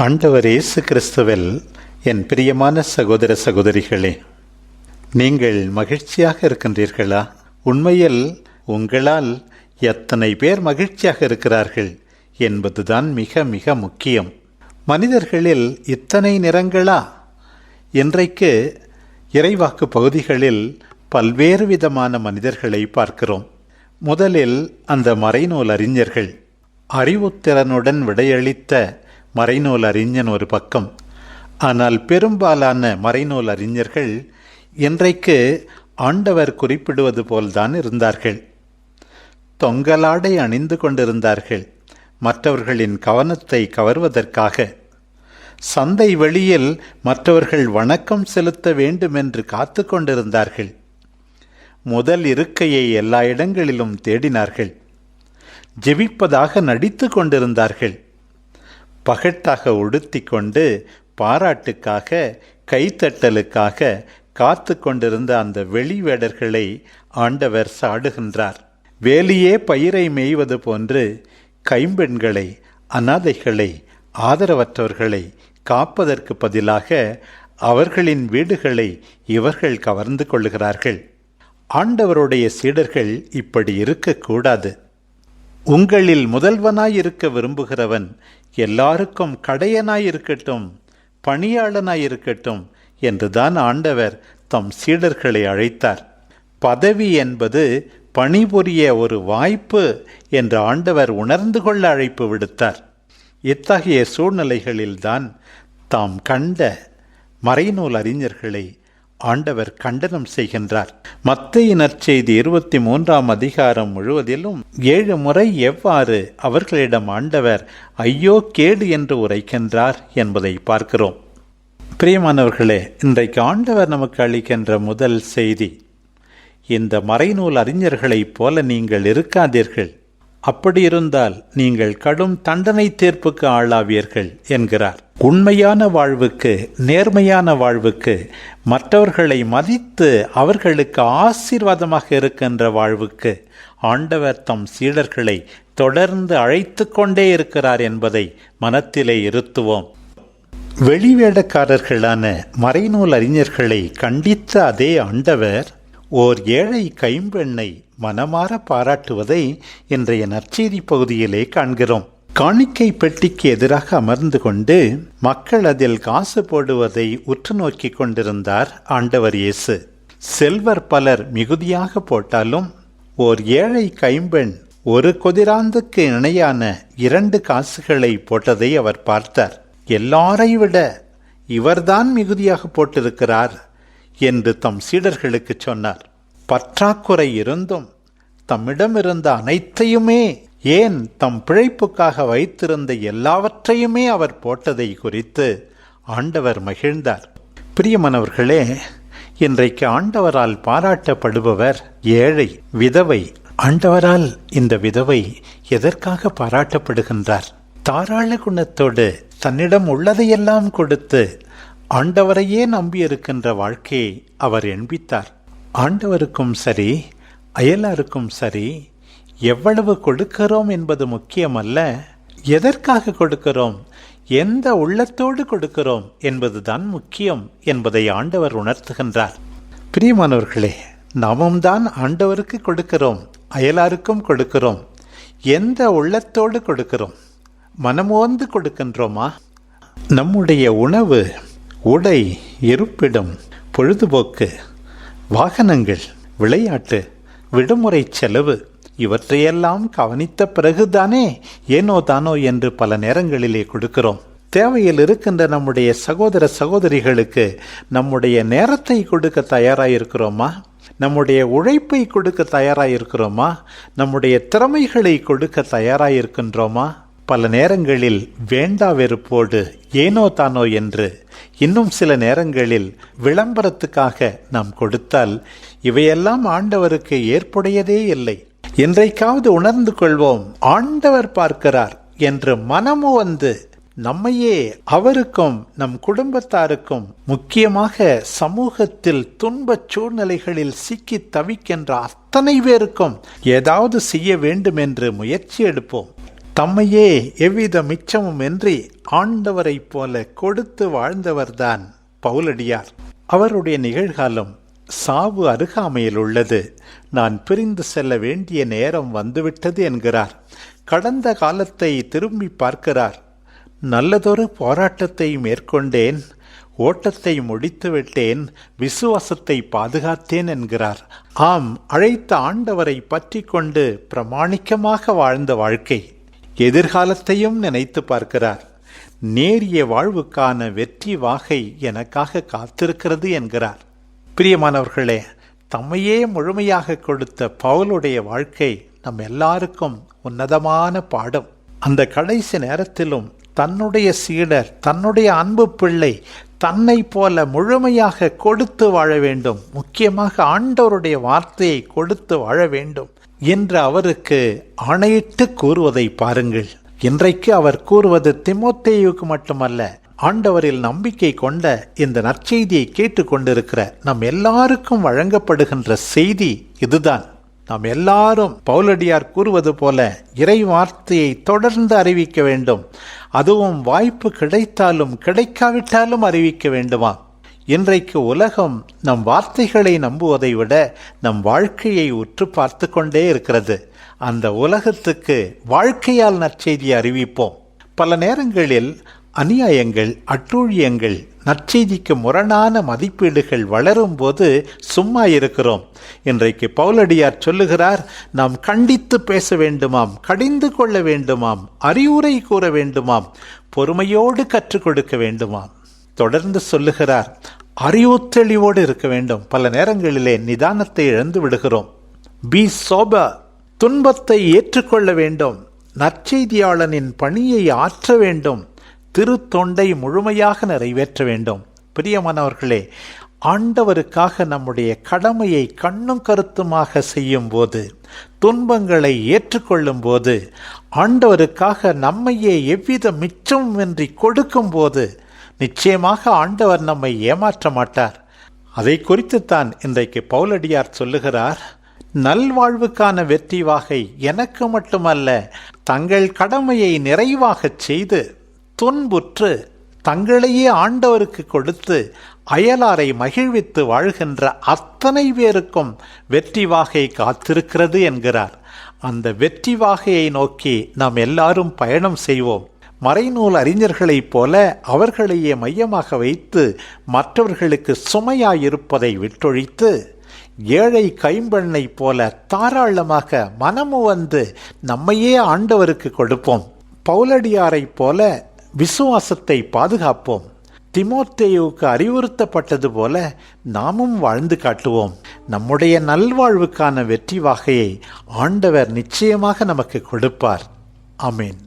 ஆண்டவர் இயேசு கிறிஸ்துவில் என் பிரியமான சகோதர சகோதரிகளே, நீங்கள் மகிழ்ச்சியாக இருக்கின்றீர்களா? உண்மையில் உங்களால் எத்தனை பேர் மகிழ்ச்சியாக இருக்கிறார்கள் என்பதுதான் மிக மிக முக்கியம். மனிதர்களில் இத்தனை நிறங்களா? இன்றைக்கு இறைவாக்கு பகுதிகளில் பல்வேறு விதமான மனிதர்களை பார்க்கிறோம். முதலில் அந்த மறைநூல் அறிஞர்கள், அறிவுத்திறனுடன் விடையளித்த மறைநூல் அறிஞன் ஒரு பக்கம். ஆனால் பெரும்பாலான மறைநூல் அறிஞர்கள் இன்றைக்கு ஆண்டவர் குறிப்பிடுவது போல்தான் இருந்தார்கள். தொங்கலாடை அணிந்து கொண்டிருந்தார்கள், மற்றவர்களின் கவனத்தை கவர்வதற்காக. சந்தை வெளியில் மற்றவர்கள் வணக்கம் செலுத்த வேண்டும் என்று காத்து கொண்டிருந்தார்கள். முதல் இருக்கையை எல்லா இடங்களிலும் தேடினார்கள். ஜெபிப்பதாக நடித்து கொண்டிருந்தார்கள். பகட்டாக உடுத்தி கொண்டு பாராட்டுக்காக, கைத்தட்டலுக்காக காத்து கொண்டிருந்த அந்த வெளி வேடர்களை ஆண்டவர் சாடுகின்றார். வேலியே பயிரை மேய்வது போன்று கைம்பெண்களை, அனாதைகளை, ஆதரவற்றவர்களை காப்பதற்கு பதிலாக அவர்களின் வீடுகளை இவர்கள் கவர்ந்து கொள்ளுகிறார்கள். ஆண்டவருடைய சீடர்கள் இப்படி இருக்கக்கூடாது. உங்களில் முதல்வனாயிருக்க விரும்புகிறவன் எல்லாருக்கும் கடையனாயிருக்கட்டும், பணியாளனாயிருக்கட்டும் என்றுதான் ஆண்டவர் தம் சீடர்களை அழைத்தார். பதவி என்பது பணிபுரிய ஒரு வாய்ப்பு என்று ஆண்டவர் உணர்ந்து கொள்ள அழைப்பு விடுத்தார். இத்தகைய சூழ்நிலைகளில்தான் தாம் கண்ட மறைநூல் அறிஞர்களை ஆண்டவர் கண்டனம் செய்கின்றார். மத்தேயு நற்செய்தி 23ஆம் அதிகாரம் முழுவதிலும் 7 முறை எவ்வாறு அவர்களிடம் ஆண்டவர் ஐயோ கேடு என்று உரைக்கின்றார் என்பதை பார்க்கிறோம். பிரியமானவர்களே, இன்றைக்கு ஆண்டவர் நமக்கு அளிக்கின்ற முதல் செய்தி, இந்த மறைநூல் அறிஞர்களைப் போல நீங்கள் இருக்காதீர்கள். அப்படி இருந்தால் நீங்கள் கடும் தண்டனை தீர்ப்புக்கு ஆளாவீர்கள் என்கிறார். உண்மையான வாழ்வுக்கு, நேர்மையான வாழ்வுக்கு, மற்றவர்களை மதித்து அவர்களுக்கு ஆசீர்வாதமாக இருக்கின்ற வாழ்வுக்கு ஆண்டவர் தம் சீடர்களை தொடர்ந்து அழைத்து கொண்டே இருக்கிறார் என்பதை மனத்திலே இருத்துவோம். வெளிவேடக்காரர்களான மறைநூல் அறிஞர்களை கண்டித்த அதே ஆண்டவர் ஓர் ஏழை கைம்பெண்ணை மனமாற பாராட்டுவதை இன்றைய நற்செய்தி பகுதியிலே காண்கிறோம். காணிக்கை பெட்டிக்கு எதிராக அமர்ந்து கொண்டு மக்கள் அதில் காசு போடுவதை உற்று நோக்கி கொண்டிருந்தார் ஆண்டவர் இயேசு. செல்வர் பலர் மிகுதியாக போட்டாலும் ஓர் ஏழை கைம்பெண் ஒரு கொதிராந்துக்கு இணையான 2 காசுகளை போட்டதை அவர் பார்த்தார். எல்லாரை விட இவர்தான் மிகுதியாக போட்டிருக்கிறார் என்று தம் சீடர்களுக்கு சொன்னார். பற்றாக்குறை இருந்தும் தம்மிடமிருந்த அனைத்தையுமே, ஏன் தம் பிழைப்புக்காக வைத்திருந்த எல்லாவற்றையுமே அவர் போட்டதை குறித்து ஆண்டவர் மகிழ்ந்தார். பிரியமானவர்களே, இன்றைக்கு ஆண்டவரால் பாராட்டப்படுபவர் ஏழை, விதவை. ஆண்டவரால் இந்த விதவை எதற்காக பாராட்டப்படுகின்றார்? தாராள குணத்தோடு தன்னிடம் உள்ளதையெல்லாம் கொடுத்து ஆண்டவரையே நம்பியிருக்கின்ற வாழ்க்கையை அவர் எண்பித்தார். ஆண்டவருக்கும் சரி, அயலாருக்கும் சரி, எவ்வளவு கொடுக்கிறோம் என்பது முக்கியமல்ல, எதற்காக கொடுக்கிறோம், எந்த உள்ளத்தோடு கொடுக்கிறோம் என்பதுதான் முக்கியம் என்பதை ஆண்டவர் உணர்த்துகின்றார். பிரியமானவர்களே, நாமும் தான் ஆண்டவருக்கு கொடுக்கிறோம், அயலாருக்கும் கொடுக்கிறோம். எந்த உள்ளத்தோடு கொடுக்கிறோம்? மனமோந்து கொடுக்கின்றோமா? நம்முடைய உணவு, உடை, இருப்பிடம், பொழுதுபோக்கு, வாகனங்கள், விளையாட்டு, விடுமுறை செலவு இவற்றையெல்லாம் கவனித்த பிறகுதானே ஏனோ தானோ என்று பல நேரங்களிலே கொடுக்கிறோம். தேவையில் இருக்கின்ற நம்முடைய சகோதர சகோதரிகளுக்கு நம்முடைய நேரத்தை கொடுக்க தயாராயிருக்கிறோமா? நம்முடைய உழைப்பை கொடுக்க தயாராயிருக்கிறோமா? நம்முடைய திறமைகளை கொடுக்க தயாராயிருக்கின்றோமா? பல நேரங்களில் வேண்டா வெறுப்போடு, ஏனோ தானோ என்று, இன்னும் சில நேரங்களில் விளம்பரத்துக்காக நாம் கொடுத்தால் இவையெல்லாம் ஆண்டவருக்கு ஏற்புடையதே இல்லை. என்றைக்காவது உணர்ந்து கொள்வோம், ஆண்டவர் பார்க்கிறார் என்று மனமு வந்து நம்மையே அவருக்கும் நம் குடும்பத்தாருக்கும், முக்கியமாக சமூகத்தில் துன்பச் சூழ்நிலைகளில் சிக்கி தவிக்கின்ற அத்தனை பேருக்கும் ஏதாவது செய்ய வேண்டும் என்று முயற்சி எடுப்போம். தம்மையே எவ்வித மிச்சமுமின்றி ஆண்டவரைப் போல கொடுத்து வாழ்ந்தவர்தான் பவுலடியார். அவருடைய நிகழ்காலம் சாவு அருகாமையில் உள்ளது. நான் பிரிந்து செல்ல வேண்டிய நேரம் வந்துவிட்டது என்கிறார். கடந்த காலத்தை திரும்பி பார்க்கிறார். நல்லதொரு போராட்டத்தை மேற்கொண்டேன், ஓட்டத்தை முடித்துவிட்டேன், விசுவாசத்தை பாதுகாத்தேன் என்கிறார். ஆம், அழைத்த ஆண்டவரை பற்றி கொண்டு பிரமாணிக்கமாக வாழ்ந்த வாழ்க்கை. எதிர்காலத்தையும் நினைத்து பார்க்கிறார். நேரிய வாழ்வுக்கான வெற்றி வாகை எனக்காக காத்திருக்கிறது என்கிறார். பிரியமானவர்களே, தம்மையே முழுமையாக கொடுத்த பவுலுடைய வாழ்க்கை நம் எல்லாருக்கும் உன்னதமான பாடம். அந்த கடைசி நேரத்திலும் தன்னுடைய சீடர், தன்னுடைய அன்பு பிள்ளை தன்னை போல முழுமையாக கொடுத்து வாழ வேண்டும், முக்கியமாக ஆண்டவருடைய வார்த்தையை கொடுத்து வாழ வேண்டும் என்று அவருக்கு ஆணையிட்டு கூறுவதை பாருங்கள். இன்றைக்கு அவர் கூறுவது தீமோத்தேயுவுக்கு மட்டுமல்ல, ஆண்டவரில் நம்பிக்கை கொண்ட இந்த நற்செய்தியை கேட்டுக்கொண்டிருக்கிற நம் எல்லாருக்கும் வழங்கப்படுகின்ற செய்தி இதுதான். நாம் எல்லாரும் பவுலடியார் கூறுவது போல இறை வார்த்தையை தொடர்ந்து அறிவிக்க வேண்டும். அதுவும் வாய்ப்பு கிடைத்தாலும் கிடைக்காவிட்டாலும் அறிவிக்க வேண்டுமா? இன்றைக்கு உலகம் நம் வார்த்தைகளை நம்புவதை விட நம் வாழ்க்கையை உற்று பார்த்து கொண்டே இருக்கிறது. அந்த உலகத்துக்கு வாழ்க்கையால் நற்செய்தியை அறிவிப்போம். பல நேரங்களில் அநியாயங்கள், அட்டூழியங்கள், நற்செய்திக்கு முரணான மதிப்பீடுகள் வளரும் போது சும்மா இருக்கிறோம். இன்றைக்கு பவுலடியார் சொல்லுகிறார், நாம் கண்டித்து பேச வேண்டுமாம், கடிந்து கொள்ள வேண்டுமாம், அறிவுரை கூற வேண்டுமாம், பொறுமையோடு கற்றுக் கொடுக்க வேண்டுமாம். தொடர்ந்து சொல்லுகிறார், அறிவு தெளிவோடு இருக்க வேண்டும். பல நேரங்களிலே நிதானத்தை இழந்து விடுகிறோம். பி சோபர், துன்பத்தை ஏற்றுக்கொள்ள வேண்டும், நற்செய்தியாளனின் பணியை ஆற்ற வேண்டும், திருத்தொண்டை முழுமையாக நிறைவேற்ற வேண்டும். பிரியமானவர்களே, ஆண்டவருக்காக நம்முடைய கடமையை கண்ணும் கருத்துமாக செய்யும் போது, துன்பங்களை ஏற்றுக்கொள்ளும் போது, ஆண்டவருக்காக நம்மையே எவ்வித மிச்சமின்றி கொடுக்கும் போது நிச்சயமாக ஆண்டவர் நம்மை ஏமாற்ற மாட்டார். அதை குறித்துத்தான் இன்றைக்கு பவுலடியார் சொல்லுகிறார், நல்வாழ்வுக்கான வெற்றி வாகை எனக்கு மட்டுமல்ல, தங்கள் கடமையை நிறைவாகச் செய்து துன்புற்று தங்களையே ஆண்டவருக்கு கொடுத்து அயலாரை மகிழ்வித்து வாழ்கின்ற அத்தனை பேருக்கும் வெற்றி வாகை காத்திருக்கிறது என்கிறார். அந்த வெற்றி வாகையை நோக்கி நாம் எல்லாரும் பயணம் செய்வோம். மறைநூல் அறிஞர்களைப் போல அவர்களையே மையமாக வைத்து மற்றவர்களுக்கு சுமையாயிருப்பதை விட்டொழித்து, ஏழை கைம்பெண்ணை போல தாராளமாக மனமு வந்து நம்மையே ஆண்டவருக்கு கொடுப்போம். பவுலடியாரைப் போல விசுவாசத்தை பாதுகாப்போம். தீமோத்தேயுவுக்கு அறிவுறுத்தப்பட்டது போல நாமும் வாழ்ந்து காட்டுவோம். நம்முடைய நல்வாழ்வுக்கான வெற்றி வாகையை ஆண்டவர் நிச்சயமாக நமக்கு கொடுப்பார். ஆமென்.